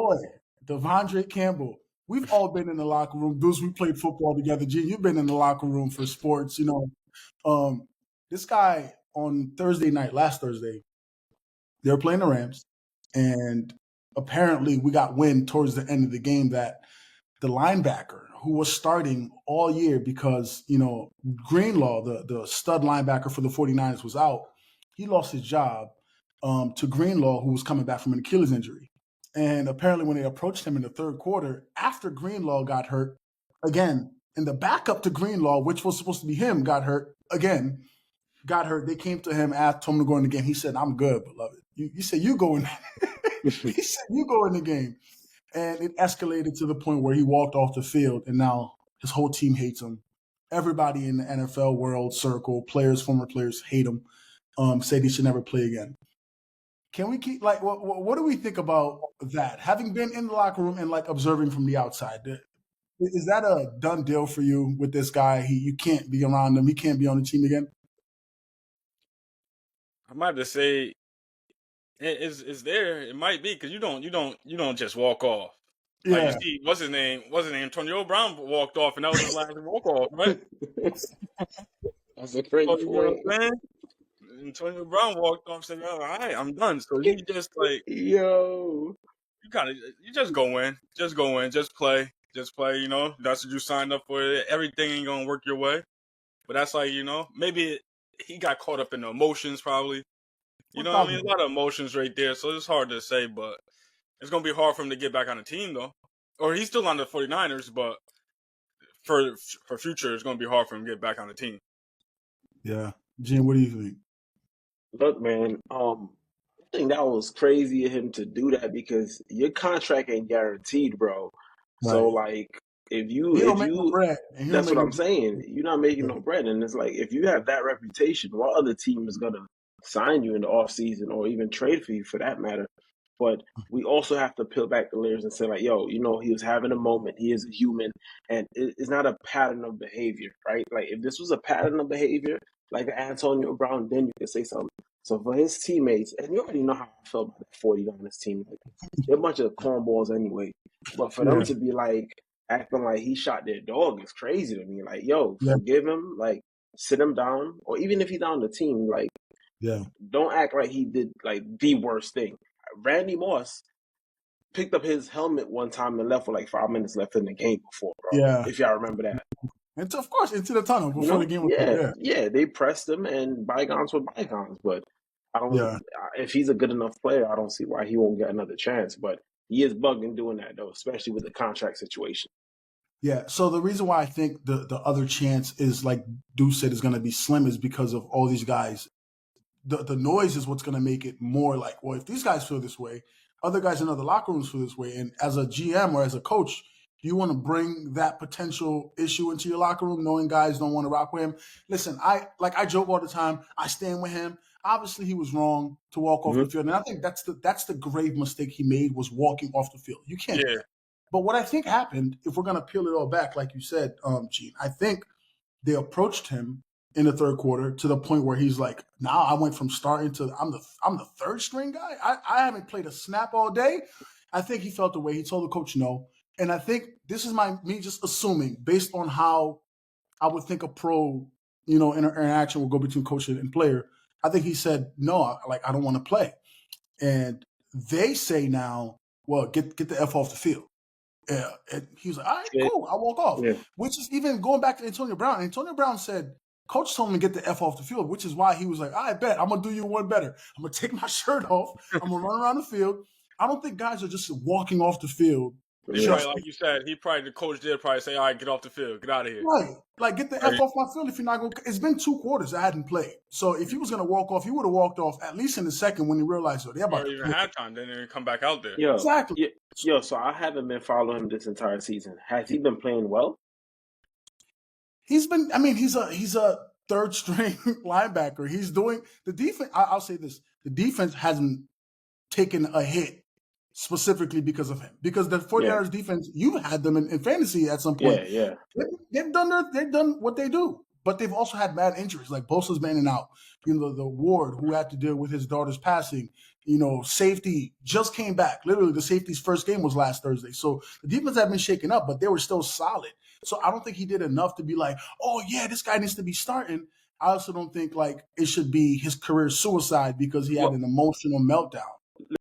boy, Devondre Campbell. We've all been in the locker room. Those we played football together. Gene, you've been in the locker room for sports. This guy on Thursday night, last Thursday, they were playing the Rams, and apparently we got wind towards the end of the game that the linebacker who was starting all year because, Greenlaw, the stud linebacker for the 49ers, was out. He lost his job to Greenlaw, who was coming back from an Achilles injury. And apparently when they approached him in the third quarter, after Greenlaw got hurt, again, and the backup to Greenlaw, which was supposed to be him, got hurt. They came to him, asked him to go in the game. He said, "I'm good, beloved." You said, "You go in." He said, "You go in the game." And it escalated to the point where he walked off the field, and now his whole team hates him. Everybody in the NFL world circle, players, former players, hate him. Said he should never play again. Can we keep what do we think about that? Having been in the locker room and observing from the outside, is that a done deal for you with this guy? You can't be around him. He can't be on the team again. I'm about to say it's there. It might be because you don't just walk off. Yeah. Like you see, what's his name? Antonio Brown walked off, and that was his last walk off, right? That's a crazy point. Antonio Brown walked off, said, "All right, I'm done." So you just yo, you just go in, just play. That's what you signed up for. Everything ain't gonna work your way, but that's maybe he got caught up in the emotions, probably. You know what I mean? A lot of emotions right there, so it's hard to say, but it's going to be hard for him to get back on the team, though. Or he's still on the 49ers, but for future, it's going to be hard for him to get back on the team. Yeah. Jim, what do you think? Look, man, I think that was crazy of him to do that because your contract ain't guaranteed, bro. Right. So, if you that's what I'm saying. You're not making no bread. And it's if you have that reputation, what other team is going to sign you in the offseason or even trade for you for that matter? But we also have to peel back the layers and say, yo, he was having a moment. He is a human. And it's not a pattern of behavior, right? If this was a pattern of behavior, like Antonio Brown, then you could say something. So for his teammates, and you already know how I feel about the 49ers team. They're a bunch of cornballs anyway. But for them to be acting like he shot their dog is crazy to me. Forgive him, sit him down. Or even if he's on the team, don't act like he did the worst thing. Randy Moss picked up his helmet one time and left with 5 minutes left in the game before, bro. Yeah. If y'all remember that. And of course, into the tunnel before the game was over. Yeah, they pressed him and bygones were bygones. But I don't if he's a good enough player, I don't see why he won't get another chance. But he is bugging doing that, though, especially with the contract situation. Yeah, so the reason why I think the other chance is, like Deuce said, is going to be slim is because of all these guys. The noise is what's going to make it more if these guys feel this way, other guys in other locker rooms feel this way. And as a GM or as a coach, do you want to bring that potential issue into your locker room knowing guys don't want to rock with him? Listen, I joke all the time. I stand with him. Obviously, he was wrong to walk off the field. And I think that's the grave mistake he made was walking off the field. You can't. Yeah. But what I think happened, if we're going to peel it all back, like you said, Gene, I think they approached him in the third quarter to the point where he's like, now I went from starting to I'm the third string guy. I haven't played a snap all day. I think he felt the way. He told the coach no. And I think this is me just assuming based on how I would think a pro, interaction will go between coach and player. I think he said, no, I don't want to play. And they say now, well, get the F off the field. Yeah. And he was like, all right, cool. I'll walk off. Yeah. Which is even going back to Antonio Brown. Antonio Brown said, coach told him to get the F off the field, which is why he was like, I bet I'm going to do you one better. I'm going to take my shirt off. I'm going to run around the field. I don't think guys are just walking off the field. Right, like you said, the coach did probably say, all right, get off the field. Get out of here. Right. Get the F off my field if you're not going to. It's been 2 quarters I hadn't played. So if he was going to walk off, he would have walked off at least in the second when he realized, they're about to even halftime, then they come back out there. Exactly. So I haven't been following him this entire season. Has he been playing well? He's a third string linebacker. He's doing the defense. I'll say this. The defense hasn't taken a hit specifically because of him. Because the 49ers defense, you've had them in fantasy at some point. Yeah. They've done what they do. But they've also had bad injuries, like Bosa's been in and out. The Ward, who had to deal with his daughter's passing. Safety just came back. Literally, the safety's first game was last Thursday. So the defense had been shaken up, but they were still solid. So I don't think he did enough to be like, oh, yeah, this guy needs to be starting. I also don't think, like, it should be his career suicide because he had an emotional meltdown.